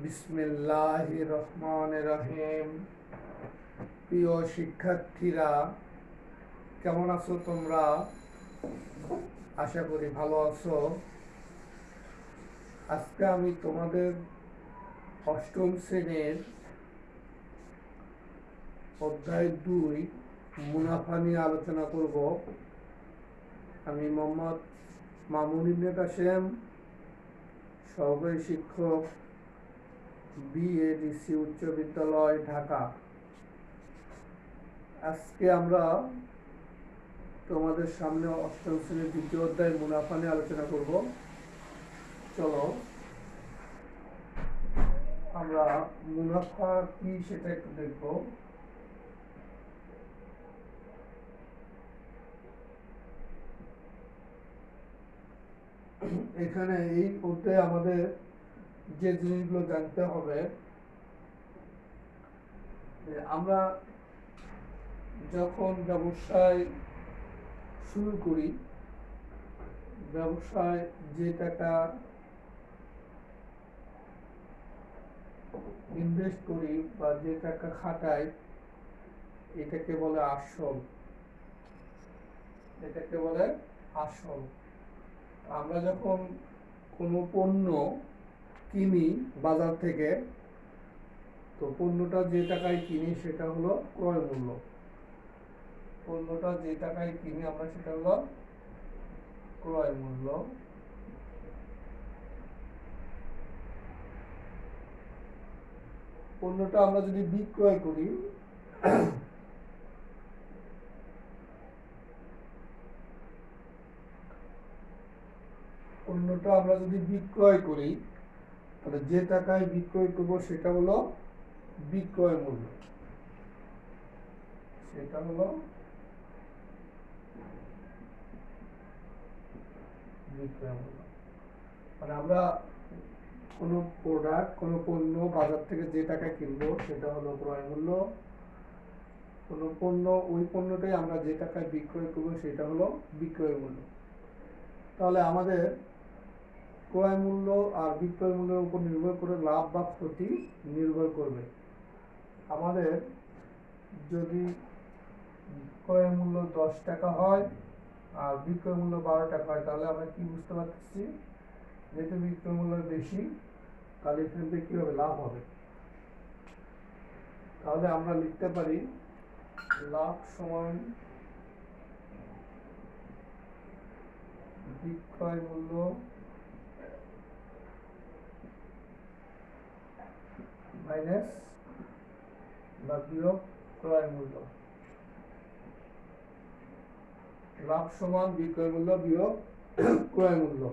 বিসমিল্লাহির রহমানির রহিম। প্রিয় শিক্ষার্থীরা, কেমন আছো তোমরা? আশা করি ভালো আছো। আজকে আমি তোমাদের অষ্টম শ্রেণীর অধ্যায় 2 মুনাফা নিয়ে আলোচনা করব। আমি মোহাম্মদ মামুন ইবনে কাসেম, সহকারী শিক্ষক, বিএডিসি উচ্চ বিদ্যালয়, ঢাকা। আজকে আমরা তোমাদের সামনে অষ্টম শ্রেণীর দ্বিতীয় অধ্যায় মুনাফা নিয়ে আলোচনা করব। চলো আমরা মুনাফা কি সেটা একটু দেখব। এখানে এই অধ্যায়ে আমাদের যে জিনিসগুলো জানতে হবে, আমরা যখন ব্যবসায় শুরু করি, ব্যবসায় যে টাকা ইনভেস্ট করি বা যে টাকা খাটাই, এটাকে বলে আসল। এটাকে বলে আসল। আমরা যখন কোনো পণ্য কিনি বাজার থেকে, তো পণ্যটা যে টাকায় কিনি সেটা হলো ক্রয় মূল্য। পণ্যটা যে টাকায় কিনি আমরা সেটা হলো ক্রয় মূল্য। পণ্যটা আমরা যদি বিক্রয় করি, পণ্যটা আমরা যদি বিক্রয় করি, তাহলে যে টাকায় বিক্রয় করবো সেটা হলো বিক্রয় মূল্য। সেটা হলো বিক্রয় মূল্য। মানে আমরা কোনো প্রোডাক্ট, কোনো পণ্য বাজার থেকে যে টাকায় কিনবো সেটা হলো ক্রয় মূল্য। কোনো পণ্য, ওই পণ্যটাই আমরা যে টাকায় বিক্রয় করবো সেটা হলো বিক্রয় মূল্য। তাহলে আমাদের ক্রয় মূল্য আর বিক্রয় মূল্যের উপর নির্ভর করে লাভ বা ক্ষতি নির্ভর করবে। আমাদের যদি ক্রয় মূল্য 10 টাকা হয় আর বিক্রয় মূল্য 12 টাকা হয়, তাহলে আমরা কি বুঝতে পারছি? যেহেতু বিক্রয় মূল্য বেশি, তাহলে এখান থেকে কি হবে? লাভ হবে। তাহলে আমরা লিখতে পারি লাভ সমান বিক্রয় মূল্য মাইনাস বা বিয়োগ ক্রয় মূল্য। লাভ সমান বিক্রয় মূল্য বিয়োগ ক্রয় মূল্য।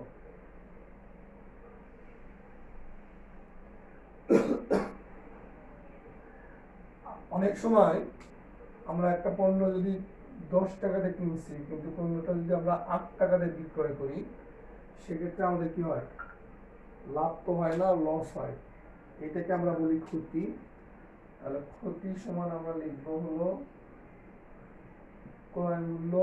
অনেক সময় আমরা একটা পণ্য যদি 10 টাকাতে কিনছি, কিন্তু পণ্যটা যদি আমরা 8 টাকাতে বিক্রয় করি, সেক্ষেত্রে আমাদের কি হয়? লাভ তো হয় না, লস হয়। এটাকে আমরা বলি ক্ষতি। তাহলে ক্ষতি সমান আমরা লিখব হলো ক্রয় মূল্য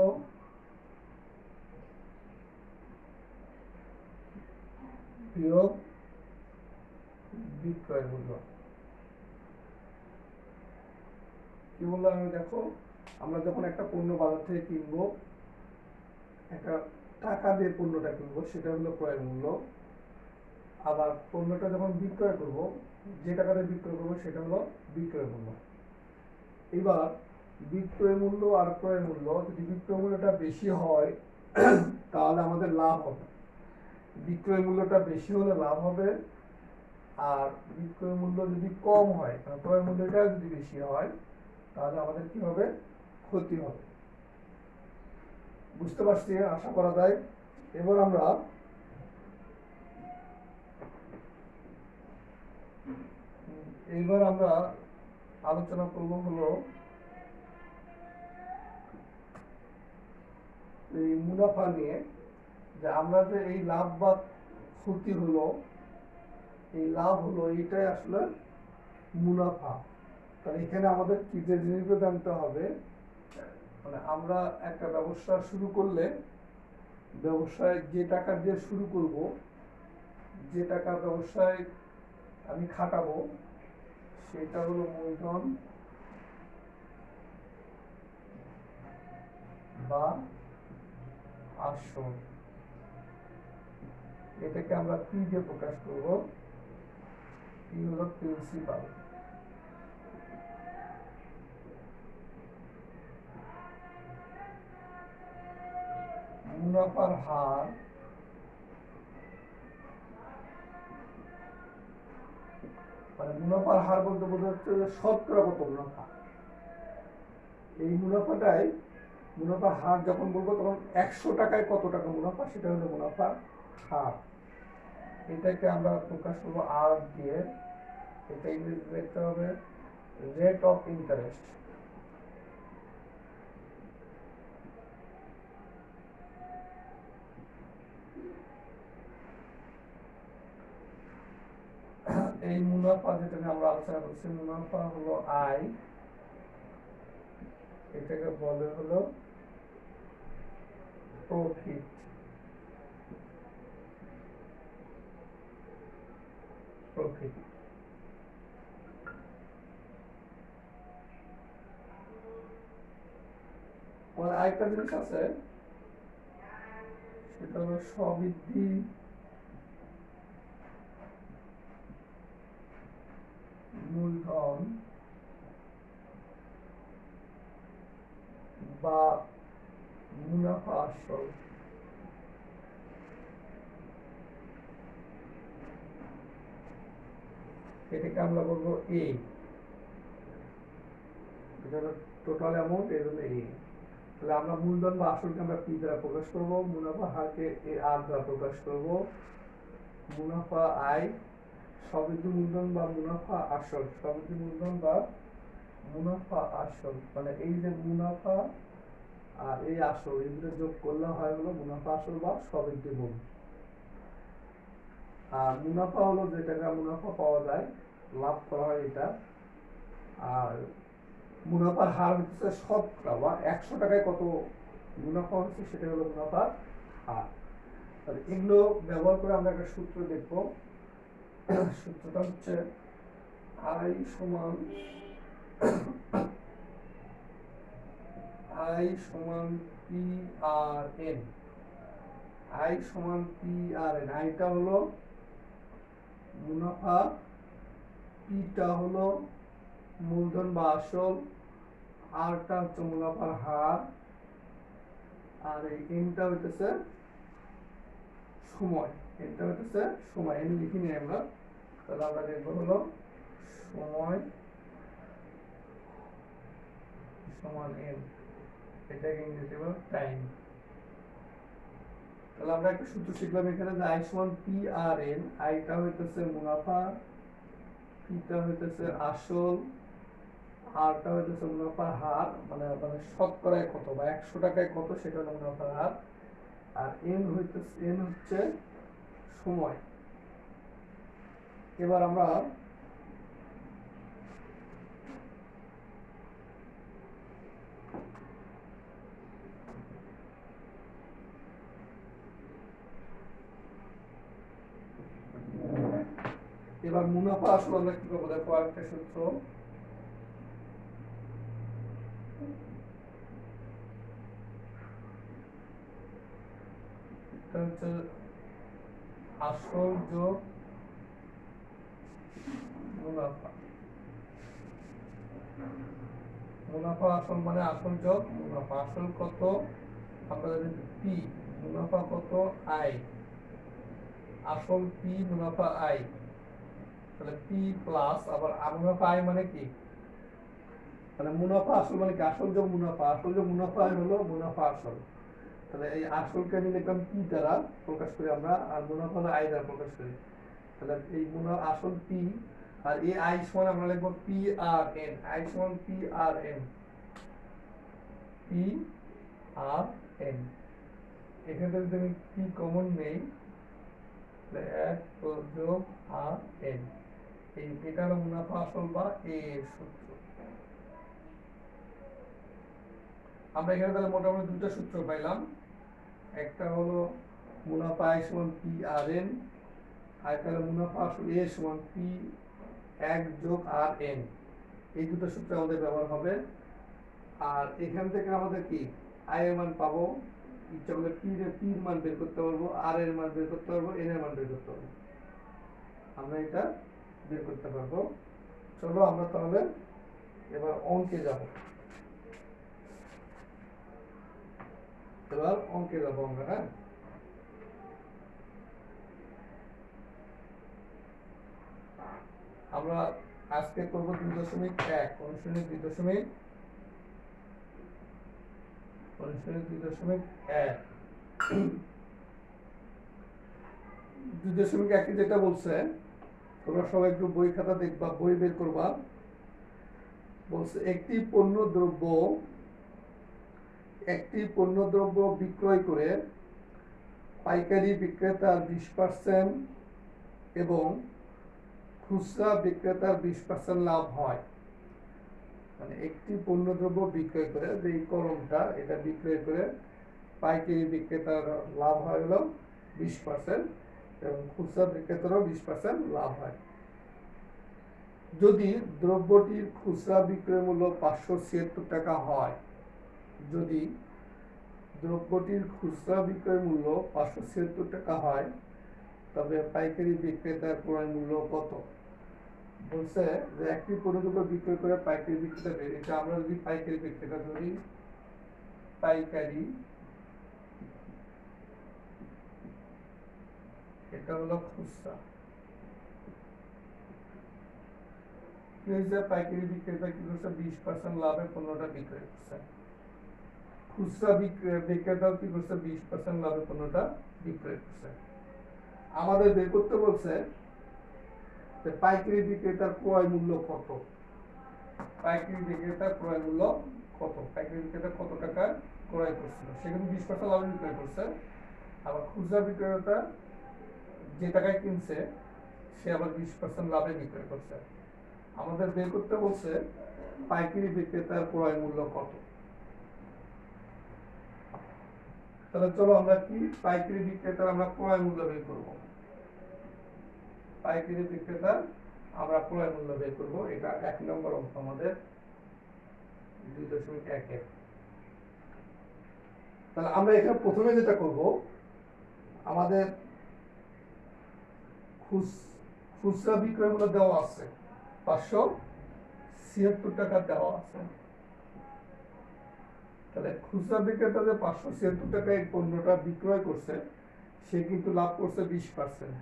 বিয়োগ বিক্রয় মূল্য। কি বললাম আমি? দেখো, আমরা যখন একটা পণ্য বাজার থেকে কিনবো, একটা টাকা দিয়ে পণ্যটা কিনবো, সেটা হলো ক্রয় মূল্য। আবার পণ্যটা যখন বিক্রয় করব, যে টাকাতে বিক্রয় করবো সেটা হলো বিক্রয় মূল্য। এবার বিক্রয় মূল্য আর ক্রয় মূল্য, যদি বিক্রয় মূল্যটা বেশি হয় তাহলে আমাদের লাভ হবে। বিক্রয় মূল্যটা বেশি হলে লাভ হবে, আর বিক্রয় মূল্য যদি কম হয়, ক্রয় মূল্যটা যদি বেশি হয়, তাহলে আমাদের কি হবে? ক্ষতি হবে। বুঝতে পারছি আশা করা যায়। এবার আমরা আলোচনা করব হলো এই মুনাফা নিয়ে, যে আমরা যে এই লাভ বা ক্ষতি হলো, এই লাভ হলো, এইটাই আসলে মুনাফা। তাহলে এখানে আমাদের কি যে জিনিসগুলো জানতে হবে, মানে আমরা একটা ব্যবসা শুরু করলে, ব্যবসায় যে টাকা দিয়ে শুরু করব, যে টাকা ব্যবসায় আমি খাটাবো সেটা হলো মূলধন বা আসল। এটাকে আমরা পি দিয়ে প্রকাশ করব। পি হলো প্রিন্সিপাল। মুনাফার হার মানে মুনাফার হার বলতে বোঝাচ্ছে যে শতকরা কত মুনাফা। এই মুনাফাটাই মুনাফার হার যখন বলবো তখন 100 টাকায় কত টাকা মুনাফা সেটা হলো মুনাফার হার। এটাকে আমরা প্রকাশ করবো আর দিয়ে। এটা ইংরেজিতে লিখতে হবে রেট অফ ইন্টারেস্ট। এই মুনাফা যেটাকে আমরা আলোচনা করছি মুনাফা হলো আয়, এটাকে বলে হলো প্রফিট। প্রফিট মানে আরেকটা জিনিস আছে সেটা হলো স্ববৃদ্ধি মূলধন বা মুনাফা আসল। এটাকে আমরা বলবো এ। এটা হলো টোটাল অ্যামাউন্ট, এর জন্য এ। তাহলে আমরা মূলধন বা আসলকে আমরা পি দ্বারা প্রকাশ করব, মুনাফা হারকে এ আর দ্বারা প্রকাশ করব, মুনাফা আয়, স্ববৃদ্ধি মূলধন বা মুনাফা আসল, স্ববৃদ্ধি মূলধন বা মুনাফা আসল। মানে এই যে মুনাফা আর এই আসল এগুলো যোগ করলে হয় হলো মুনাফা আসল বা স্ববৃদ্ধি মূল। আর মুনাফা হলো যে টাকা মুনাফা পাওয়া যায়, লাভ করা হয় এটা। আর মুনাফার হার হচ্ছে শতকরা বা 100 টাকায় কত মুনাফা হচ্ছে সেটা হলো মুনাফার হার। তাহলে এগুলো ব্যবহার করে আমরা একটা সূত্র দেখব। সূত্রটা হচ্ছে আই সমান পি আর এন। আই সমান পি আর এন। আইটা হলো মুনাফা, পিটা হলো মূলধন বা আসল, আরটা হচ্ছে মুনাফার হার, আর এই এনটা হইতেছে সময়। এনটা হইতেছে সময়, এন লিখি নিই আমরা। তাহলে আমরা লিখবো হলো সময় সমান এন, এটাকে ইংরেজি বলে টাইম। তাহলে আমরা একটা সূত্র শিখলাম এখানে যে আই সমান পি আর এন। আইটা হইতেছে মুনাফা, পিটা হইতেছে আসল, আরটা হইতেছে মুনাফার হার মানে মানে শতকরায় কত বা 100 টাকায় কত সেটা হলো মুনাফার হার। আর এন হচ্ছে সময়। এবার আমরা মুনাফা আসল আমরা কি করবো দেখো আরেকটা সূত্র। এটা হচ্ছে আসল যোগ মুনাফা। মুনাফা আসল মানে আসল যোগ মুনাফা। আসল কত আমরা জানি পি, মুনাফা কত আই। আসল পি, মুনাফা আই। তাহলে পি প্লাস আবার মুনাফা আই মানে কি, তাহলে মুনাফা আসল মানে কি আসল যোগ মুনাফা। আসল যোগ মুনাফা আই হলো মুনাফা আসল। তাহলে এই আসলকে আমি লিখলাম পি দ্বারা প্রকাশ করি আমরা, আর মুনাফা হলো আই দ্বারা প্রকাশ করি। তাহলে এই আসল পি আর এই আই সমান আমরা লিখবো পি আর এন। আই সমান P R N, P R N. এখান থেকে যদি আমি পি কমন নেই তাহলে 1 যোগ আর এন। এটা হলো মুনাফা আসল বা এ এর সূত্র। আমরা এখানে তাহলে মোটামুটি দুটো সূত্র পাইলাম। একটা হলো মুনাফা আই সমান পি আর এন, তাহলে মুনাফা আসলে এ সমান পি 1 যোগ আর এন, এই দুটো সূত্র আমাদের ব্যবহার হবে। আর এখান থেকে আমাদের কি আই এর মান পাবো, ইচ্ছা করলে পির মান বের করতে পারবো, আর এর মান বের করতে পারবো, এন এর মান বের করতে পারবো, আমরা এটা বের করতে পারবো। চলো আমরা তাহলে এবার অঙ্কে যাব, আমরা। হ্যাঁ, আমরা আজকে করবো 2.1 অনুশীলনী 2.1 2.1 যেটা বলছে, তোমরা সবাই একটু বই খাতা দেখবা, বই বের করবা। বলছে একটি পণ্য দ্রব্য বিক্রয় করে পাইকারি বিক্রেতার 20% এবং খুচরা বিক্রেতার 20% লাভ হয়। মানে একটি পণ্য দ্রব্য বিক্রয় করে, যে কলমটা এটা বিক্রয় করে পাইকারি বিক্রেতার লাভ হয় হলো 20% এবং খুচরা বিক্রেতারও 20% লাভ হয়। যদি দ্রব্যটির খুচরা বিক্রয় মূল্য 576 টাকা হয়, যদি দ্রব্যটির খুচরা বিক্রয় মূল্য 576 টাকা হয়, তবে পাইকারি বিক্রেতার ক্রয় মূল্য কত? বলছে যে একটি পণ্যদ্রব্য বিক্রয় করে পাইকারি বিক্রেতা, এটা আমরা যদি পাইকারি বিক্রেতা ধরি, পাইকারি এটা হলো খুচরা, পাইকারি বিক্রেতা কি করছে 20% লাভে পণ্যটা বিক্রয় করছে, খুচরা বিক্রেতাও কি করছে 20% লাভে পণ্যটা বিক্রয় করছে। আমাদের বের করতে বলছে যে পাইকারি বিক্রেতার ক্রয় মূল্য কত, পাইকারি বিক্রেতার ক্রয় মূল্য কত, পাইকারি বিক্রেতা কত টাকা ক্রয় করছিল, সে কিন্তু 20% লাভে বিক্রয় করছে। আবার খুচরা বিক্রেতা যে টাকায় কিনছে সে আবার 20% লাভে বিক্রয় করছে। আমাদের বের করতে বলছে পাইকারি বিক্রেতার ক্রয় মূল্য কত। তাহলে চলো আমরা কি পাইকারি বিক্রেতার আমরা ক্রয় মূল্য বের করব, পাইকারি বিক্রেতার আমরা ক্রয় মূল্য বের করব। এটা 1 নম্বর অঙ্ক আমাদের 2.1। তাহলে আমরা এখানে প্রথমে যেটা করব, আমাদের খুচরা বিক্রয় মূল্য দেওয়া আছে 576 টাকা দেওয়া আছে। তাহলে খুচরা বিক্রেতা যে 576 টাকায় পণ্যটা বিক্রয় করছে, সে কিন্তু লাভ করছে 20%।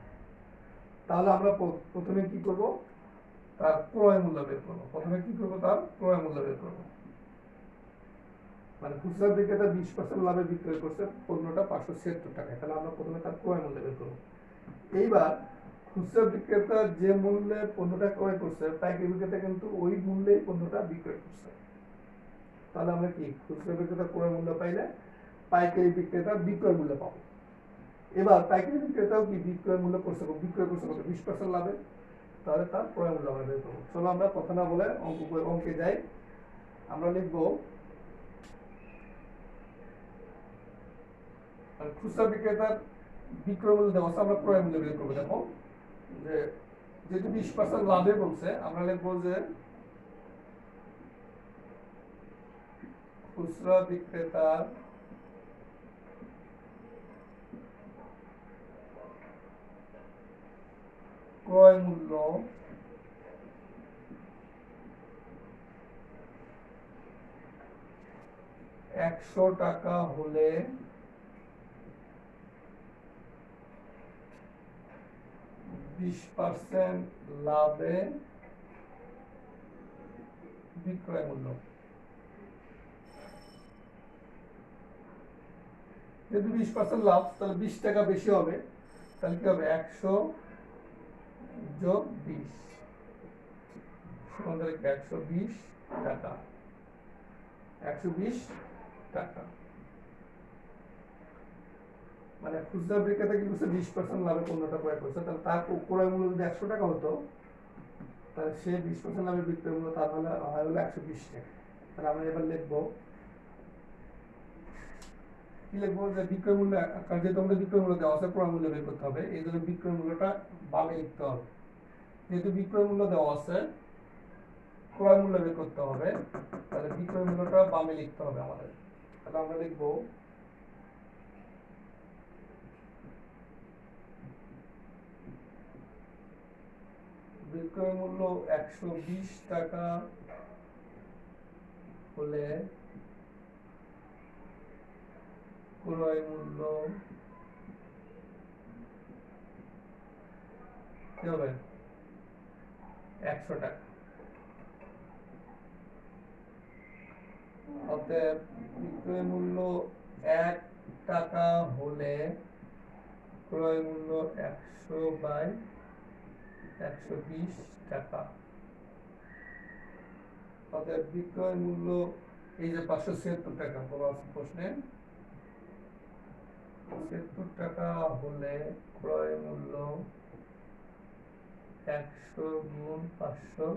তাহলে আমরা প্রথমে কি করব, তার ক্রয় মূল্য বের করব। প্রথমে কি করব, তার ক্রয় মূল্য বের করব। মানে খুচরা বিক্রেতা 20% লাভে বিক্রয় করছে পণ্যটা 576 টাকায়, তাহলে আমরা প্রথমে তার ক্রয় মূল্য বের করব। এইবার খুচরা বিক্রেতা যে মূল্যে পণ্যটা ক্রয় করছে, পাইকারি বিক্রেতা কিন্তু ওই মূল্যেই পণ্যটা বিক্রয় করছে। তাহলে আমরা কি খুচরা বিক্রেতা ক্রয় মূল্য পাইলে পাইকারি বিক্রেতা বিক্রয় মূল্য পাবো। এবার পাইকারি বিক্রেতাও কি বিক্রয় মূল্য করছে, বিক্রয় করছে কত 20% লাভে, তাহলে তার ক্রয় মূল্য আমরা বের করবো। চলো আমরা কথা না বলে অঙ্কে যাই। আমরা লিখবো খুচরা বিক্রেতার বিক্রয় মূল্য দেওয়া আছে, আমরা ক্রয় মূল্য বের করবো। দেখো যে যেহেতু 20% লাভে বলছে, আমরা লিখবো যে খুচরা বিক্রেতার ক্রয় মূল্য টাকা হলে %20 লাভে বিক্রয় মূল্য। যেহেতু 20% লাভ, তাহলে 20 টাকা বেশি হবে, তাহলে কি হবে 100 যোগ 20 সমান 120 টাকা, 120 টাকা। মানে খুচরা বিক্রেতা কি করছে 20% লাভে পণ্যটা ক্রয় করছে, তাহলে তার ক্রয় মূল্য যদি 100 টাকা হতো, তাহলে সে 20% লাভে বিক্রয় মূল্য তার হলে হয় হলো 120 টাকা। তাহলে আমরা এবার লিখবো কি লিখবো যে বিক্রয় মূল্য, কারণ যেহেতু আমাদের বিক্রয় মূল্য দেওয়া আছে ক্রয় মূল্য বের করতে হবে, এই জন্য বিক্রয় মূল্যটা বামে লিখতে হবে। যেহেতু বিক্রয় মূল্য দেওয়া আছে ক্রয় মূল্য বের করতে হবে, তাহলে বিক্রয় মূল্যটা বামে লিখতে হবে আমাদের। তাহলে আমরা লিখবো বিক্রয় মূল্য 120 টাকা হলে ক্রয় মূল্য কি হবে 100 টাকা। অতএব বিক্রয় মূল্য 1 টাকা হলে ক্রয় মূল্য 100/120 টাকা। অতএব বিক্রয় মূল্য এই যে 576 টাকা বলা আছে প্রশ্নে, 76 টাকা হলে ক্রয় মূল্য 100 গুণ 500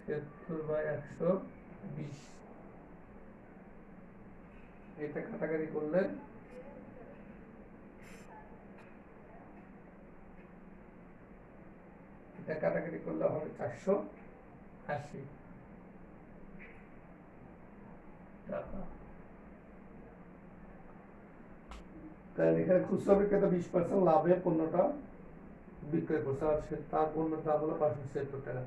76/120। এটা কাটাকাটি করলে হবে 480 টাকা। তাহলে এখানে খুচরা বিক্রেতা 20% লাভে পণ্যটা বিক্রয় করছে, আর তার পণ্যের দাম হলো 576 টাকা।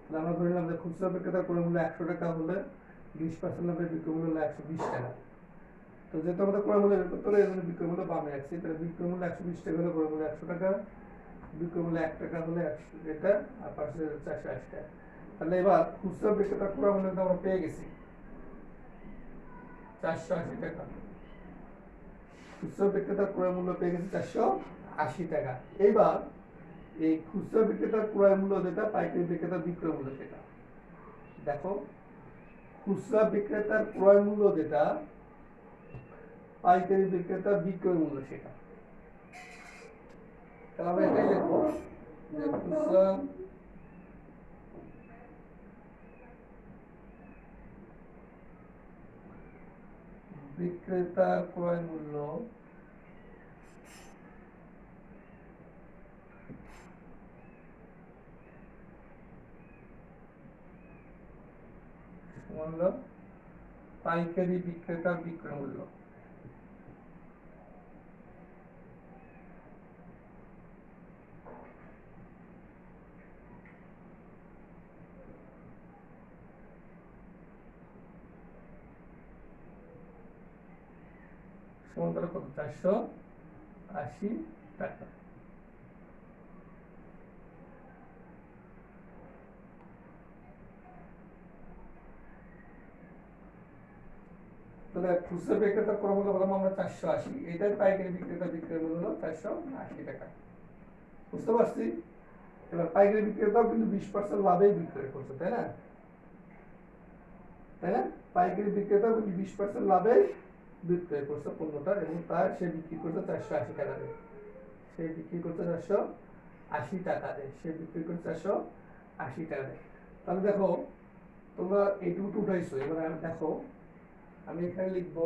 তাহলে আমরা ধরে নিলাম যে খুচরা বিক্রেতার ক্রয় মূল্য 100 টাকা হলে 20% লাভে বিক্রয় মূল্য হলো 120 টাকা। তো যেহেতু আমাদের ক্রয় মূল্য বের করতে হলে এই জন্য বিক্রয় মূল্য বামে রাখছি। তাহলে বিক্রয় মূল্য 120 টাকা হলে ক্রয় মূল্য 100 টাকা, বিক্রয় মূল্য 1 টাকা হলে 100 এটা, আর পাশে 480 টাকা। তাহলে এবার খুচরা বিক্রেতার ক্রয় মূল্য আমরা পেয়ে গেছি 480 টাকা। খুচরা বিক্রেতার ক্রয় মূল্য পেয়ে গেছে 480 টাকা। এবার এই খুচরা বিক্রেতার ক্রয় মূল্য যেটা, পাইকারি বিক্রেতার বিক্রয় মূল্য সেটা দেখো। খুচরা বিক্রেতার ক্রয় মূল্য যেটা, পাইকারি বিক্রেতার বিক্রয় মূল্য সেটা। তাহলে আমরা এটাই লিখবো যে খুচরা বিক্রেতার ক্রয় মূল্য পাইকারি বিক্রেতার বিক্রয় মূল্য। সমান কত 480 টাকা। তাহলে খুচরা বিক্রেতার ক্রয় মূল্য বললাম আমরা 480, এটাই পাইকারি বিক্রেতার বিক্রয় মূল্য হলো 480 টাকা। বুঝতে পারছি? এবার পাইকারি বিক্রেতাও কিন্তু 20% লাভেই বিক্রয় করছে, তাই না? পাইকারি বিক্রেতাও কিন্তু 20% লাভে বিক্রয় করছে পণ্যটা, এবং তার সে বিক্রি করছে 480 টাকা দিয়ে। সে বিক্রি করছে 480 টাকা দিয়ে। সে বিক্রি করছে 480 টাকা দিয়ে। তাহলে দেখো তোমরা এইটুকু উঠাইছো। এবার দেখো আমি এখানে লিখবো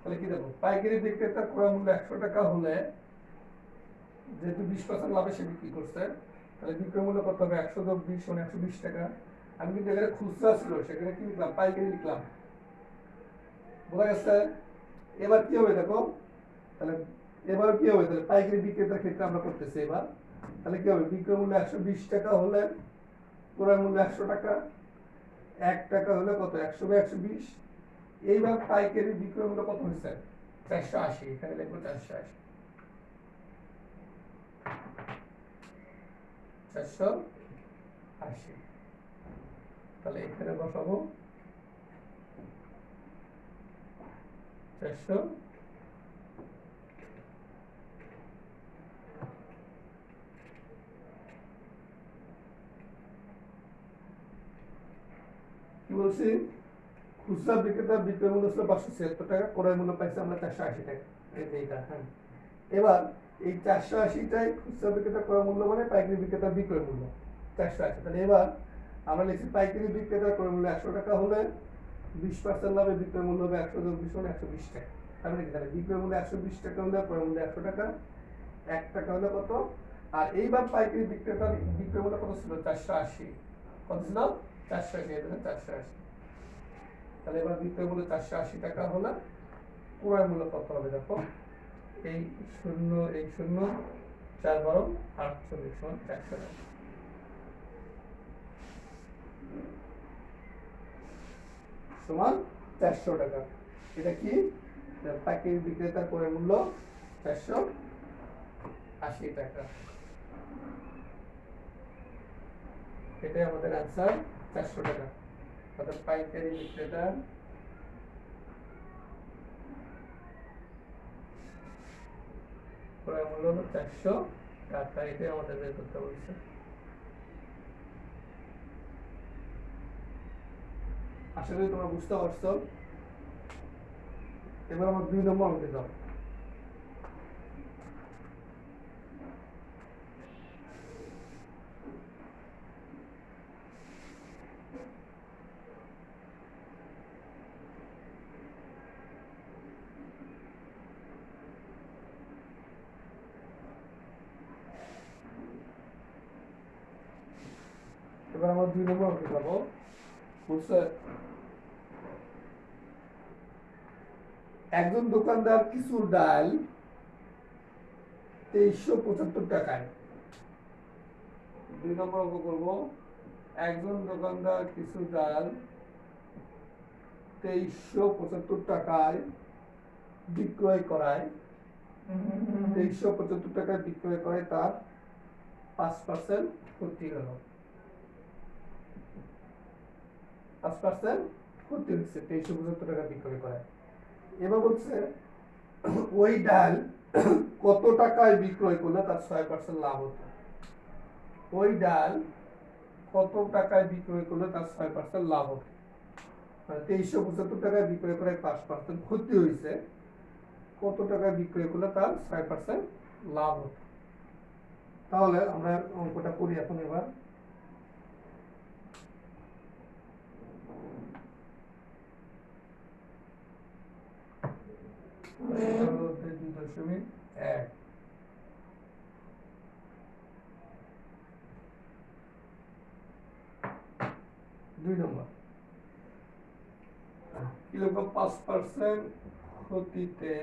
তাহলে কি দেখো, পাইকারি বিক্রেতার ক্রয় মূল্য 100 টাকা হলে, যেহেতু 20% লাভে সে বিক্রি করছে, তাহলে বিক্রয় মূল্য কত হবে 100 যোগ 20 মানে 120 টাকা। আমি কিন্তু এখানে খুচরা ছিল, সেখানে কি লিখলাম, পাইকারি লিখলাম। বোঝা গেছে? এবার কি হবে দেখো, তাহলে এবার কি হবে, তাহলে পাইকারি বিক্রেতার ক্ষেত্রে আমরা করতেছি এবার। তাহলে কি হবে, বিক্রয় মূল্য 120 টাকা হলে ক্রয় মূল্য 100 টাকা, 1 টাকা হলে কত 100/120। এইবার পাইকারি বিক্রয় মূল্য কত হয়েছে 480, এখানে লিখবো 480। তাহলে এখানে বসাবো 400। কি বলছি, খুচরা বিক্রেতার বিক্রয় মূল্য ছিল 576 টাকা, ক্রয় মূল্য পাইছে আমরা 480 টাকা। এইটা হ্যাঁ। এবার এই 480টাই খুচরা বিক্রেতা ক্রয় মূল্য মানে পাইকারি বিক্রেতার বিক্রয় মূল্য 480। তাহলে এবার আমরা লিখছি পাইকারি বিক্রেতার ক্রয় মূল্য 100 টাকা হলে 20% লাভে বিক্রয় মূল্য হবে 100 যোগ 20 মানে 120 টাকা। তার মানে কি, তাহলে বিক্রয় মূল্য 120 টাকা হলে ক্রয় মূল্য 100 টাকা, 1 টাকা হলে কত? আর এইবার পাইকারি বিক্রেতার বিক্রয় মূল্য কত ছিল? 480। কত ছিল? 480। এখানে 480। তাহলে এবার বিক্রয় মূল্য 480 টাকা হলে ক্রয় মূল্য কত হবে? দেখো, এই শূন্য 4 12 48 সমান 400 টাকা। সমান 400 টাকা। এটা কি? পাইকারি বিক্রেতার ক্রয় মূল্য 480 টাকা। এটাই আমাদের আনসার, 400 টাকা। অর্থাৎ পাইকারি বিক্রেতার ক্রয় মূল্য হলো 400 টাকা। এটাই আমাদের বের করতে বলছে। আশা করি তোমরা বুঝতে পারছো। এবার আমার 2 নম্বর অঙ্কে যাও। এবার আমরা 2 নম্বর অঙ্কে যাবো। বুঝছে, একজন দোকানদার কিছু ডাল 2375 টাকায়। 2 নম্বর অঙ্ক করবো। একজন দোকানদার কিছু ডাল 2375 টাকায় বিক্রয় করায়, 2375 টাকায় বিক্রয় করে, তার 5% ক্ষতি হলো। 5% ক্ষতি হচ্ছে 2375 টাকা বিক্রয় করে। এবার বলছে ওই ডাল কত টাকায় বিক্রয় করলে তার 6% লাভ হতো। ওই ডাল কত টাকায় বিক্রয় করলে তার 6% লাভ হতো। মানে 2375 টাকায় বিক্রয় করে 5% ক্ষতি হয়েছে, কত টাকায় বিক্রয় করলে তার 6% লাভ হতো। তাহলে আমরা অঙ্কটা করি এখন। এবার এক 2 নম্বর কি লিখবো? 5% ক্ষতিতে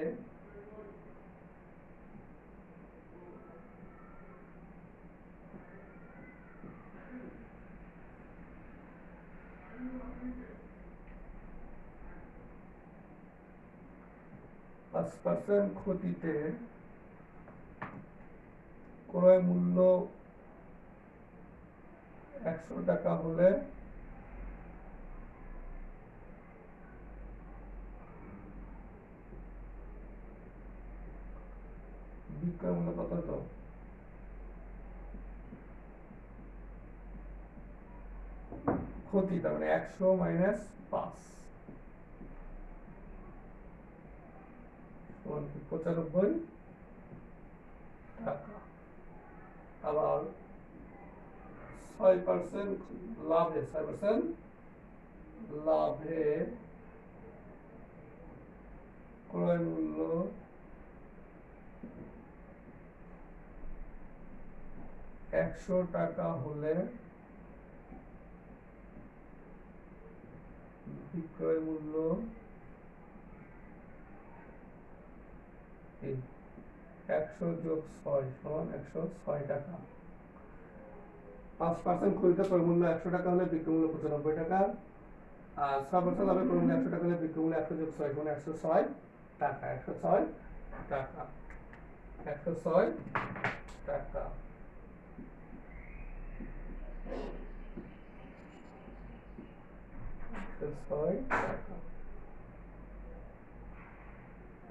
ক্ষতিতে ক্রয় মূল্য 100 টাকা হলে বিক্রয় মূল্য কত হতো? ক্ষতি, তার মানে 100 মাইনাস 5 সমান 95 টাকা। আবার 6% লাভে, 6% লাভে ক্রয় মূল্য 100 টাকা হলে বিক্রয় মূল্য 100 যোগ 6 সমান 106 টাকা। 5% ক্ষতিতে ক্রয় মূল্য 100 টাকা হলে বিক্রয় মূল্য 95 টাকা, আর 6% লাভে ক্রয় মূল্য 100 টাকা হলে বিক্রয় মূল্য 100 যোগ 6 সমান 106 টাকা। 106 টাকা, 106 টাকা।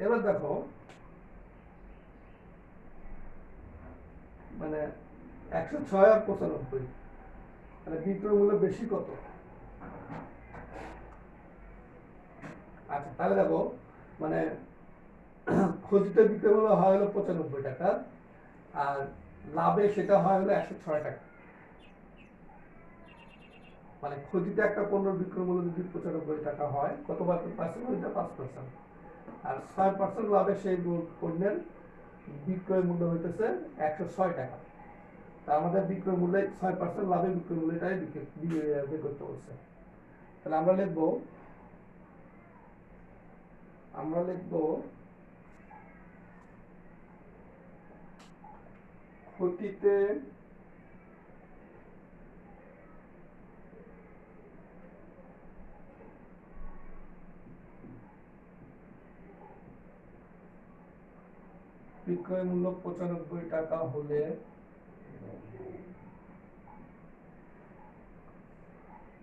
এবার দেখো, মানে 106 আর 95, মানে বিক্রয় মূল্য বেশি কত? আচ্ছা, তাহলে দেখো, মানে ক্ষতিতে বিক্রয় মূল্য হয় হলো 95 টাকা, আর লাভে সেটা হয় হলো 106 টাকা। মানে ক্ষতিতে একটা পণ্যের বিক্রয় মূল্য যদি 95 টাকা হয়, কত পার্সেন্ট হইতে 5%, আর 6% লাভে সেই পণ্যের বিক্রয় মূল্য হইতেছে 106 টাকা। তা আমাদের বিক্রয় মূল্যে 6% লাভে বিক্রয় মূল্যটাই বের করতে বলছে। তাহলে আমরা লিখবো ক্ষতিতে বিক্রয় মূল্য 95 টাকা হলে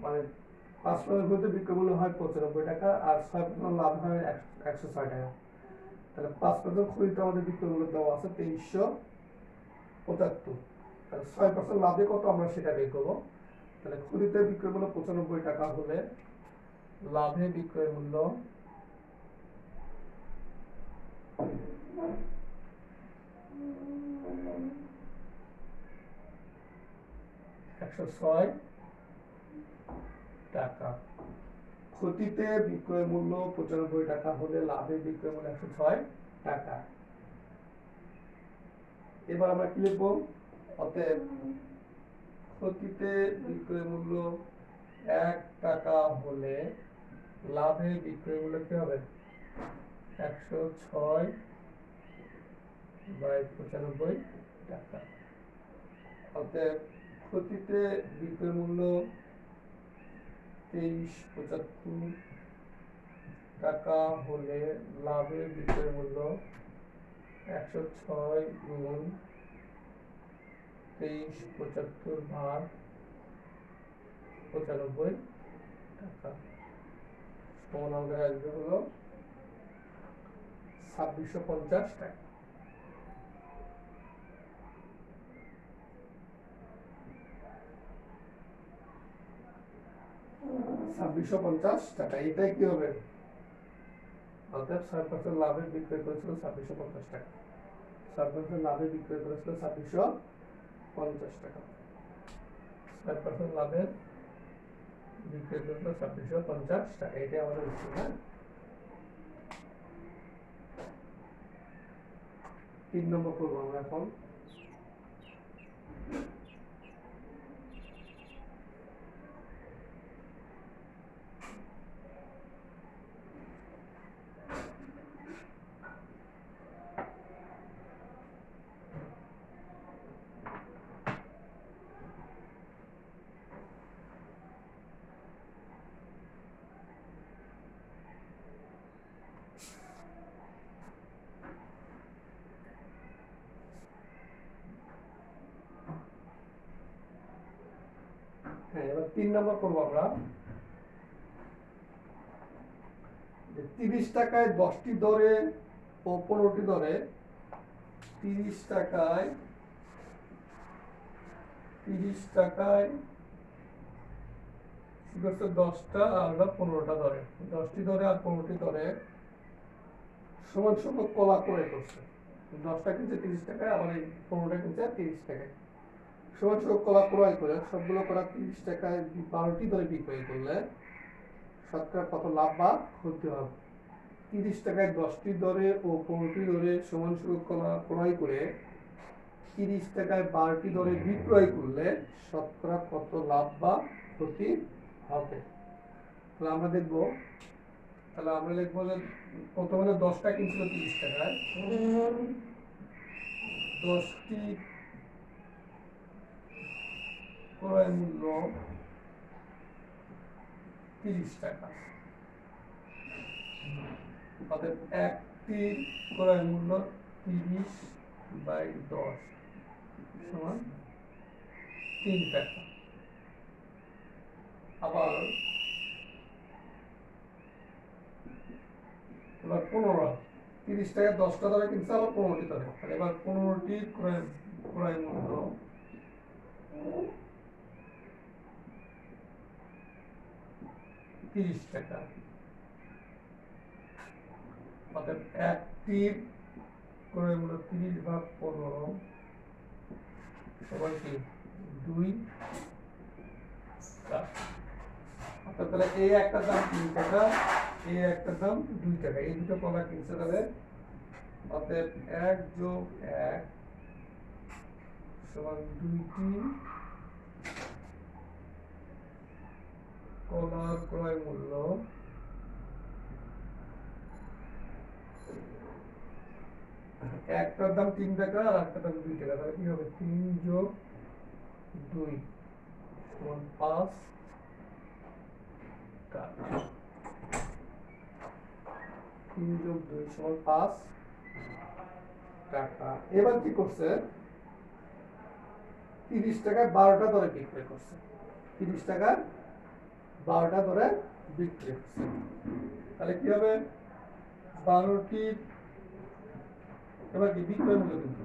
মানে 5% হইতে বিক্রয় মূল্য হয় 95 টাকা, আর 6% লাভ হয় 106 টাকা। তাহলে 5% ক্ষতিতে আমাদের বিক্রয় মূল্য দেওয়া আছে 2375। তাহলে 6% লাভে কত আমরা সেটা বের করবো। তাহলে ক্ষতিতে বিক্রয় মূল্য 95 টাকা হলে লাভে বিক্রয় মূল্য 106 টাকা। ক্ষতিতে বিক্রয় মূল্য 95 টাকা হলে লাভে বিক্রয় মূল্য 106 টাকা। এবার আমরা কি লিখবো? অতএব ক্ষতিতে বিক্রয় মূল্য 1 টাকা হলে লাভে বিক্রয় মূল্য কি হবে? 106/95 টাকা। অতএব ক্ষতিতে বিক্রয় মূল্য 2375 টাকা হলে লাভে বিক্রয় মূল্য 106 গুণ 2375/95 টাকা সমান আমাদের আসবে হলো 2650 টাকা। 2650 টাকা, এটাই কি হবে? অর্থাৎ 6% লাভে বিক্রয় করেছিল 2650 টাকা। 6% লাভে বিক্রয় করেছিল 2650 টাকা। 6% লাভে বিক্রয় করেছিল 2650 টাকা। এটাই আমাদের উত্তর। হ্যাঁ, 3 নম্বর করবো আমরা এখন। হ্যাঁ, এবার 3 নম্বর করবো আমরা। 30 টাকায় 10টি দরে ও 15টি দরে 30 টাকায় 10টা আর 15টা দরে, 10টি দরে আর 15টি দরে সমান সংখ্যক কলা ক্রয় করছে। 10টা কিনছে 30 টাকায়, আবার এই 15টা কিনছে 30 টাকায়। সমান সংখ্যক কলা ক্রয় করে সবগুলো কলা 30 টাকায় 12টি দরে বিক্রয় করলে শতকরা কত লাভ বা ক্ষতি হবে? 30 টাকায় 10টি দরে ও 15টি দরে সমান সংখ্যক কলা ক্রয় করে 30 টাকায় 12টি দরে বিক্রয় করলে শতকরা কত লাভ বা ক্ষতি হবে? তাহলে আমরা লিখবো যে প্রথমে 10টা কিনছিল 30 টাকায়, 10টি ক্রয় মূল্য 30 টাকা। অর্থাৎ একটি ক্রয় মূল্য 30/10 সমান 3 টাকা। আবার এবার 15, 30 টাকায় 10টা দরে কিনছে, আবার 15টি দরে। তাহলে এবার 15টির ক্রয় মূল্য 30 টাকা। অর্থাৎ একটির ক্রয় মূল্য 30/15 সমান কি 2 টাকা। অর্থাৎ তাহলে এই একটা দাম 3 টাকা, এই একটা দাম 2 টাকা, এই দুটো কলা কিনছে তাহলে অতএব 1 + 1 সমান 2টি কলার ক্রয় মূল্য একটার দাম 3 টাকা আর একটার দাম 2 টাকা, তাহলে কি হবে 3 + 2 সমান 5 টাকা। 3 + 2 সমান 5 টাকা। এবার কি করছে 30 টাকায় 12টা ধরে বিক্রি করছে, 30 টাকায় 12টা ধরে বিক্রি করছে, তাহলে কি হবে 12টির এবার কি বিক্রয় মূল্য, কিন্তু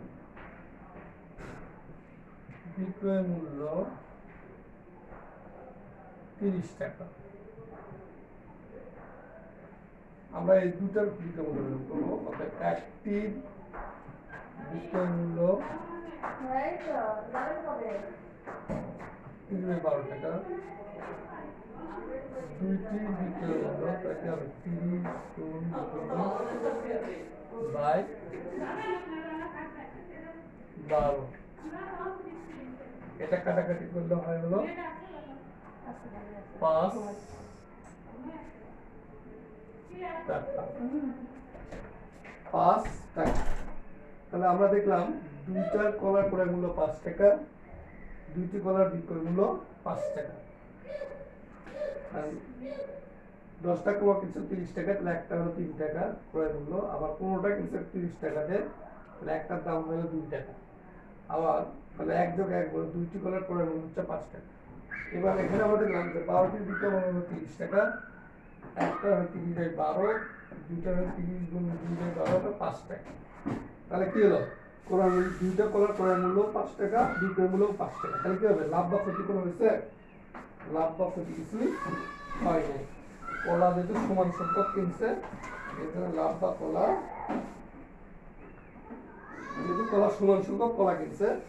বিক্রয় মূল্য 30 টাকা। আমরা এই দুটার বিক্রয় মূল্য বের করবো, অর্থাৎ একটির বিক্রয় মূল্য 3/12 টাকা, দুইটির বিক্রয় মূল্য তাহলে কি হবে 30 বাই 12, এটা কাটাকাটি করলে হয় হলো 5 টাকা, 5 টাকা। তাহলে আমরা দেখলাম দুইটার কলার ক্রয় মূল্য 5 টাকা, দুইটি কলার বিক্রয় মূল্য 5 টাকা। 10টা কলা কিনছে 30 টাকা, তাহলে একটা হলো 3 টাকা ক্রয় মূল্য, আবার 15টা কিনছে 30 টাকাতে, তাহলে একটার দাম হলো 2 টাকা। আবার তাহলে 1 + 1 বলে দুইটি কলার ক্রয় মূল্য হচ্ছে 5 টাকা। এবার এখানে আমরা দেখলাম যে 12টির বিক্রয় মূল্য হলো 30 টাকা, একটা হয় 30/12, দুইটা হয় 30 × 2/12, 5 টাকা। তাহলে কি হলো ক্রয় মূল্য, দুইটা কলার ক্রয় মূল্য 5 টাকা, বিক্রয় মূল্য 5 টাকা, তাহলে কি হবে লাভ বা ক্ষতি কোনো হয়েছে? লাভ বা ক্ষতি কিছুই হয় নাই। কলা যেহেতু সমান সংখ্যক কিনছে, এখানে লাভ বা কলা যেহেতু কলা সমান সংখ্যক কলা কিনছে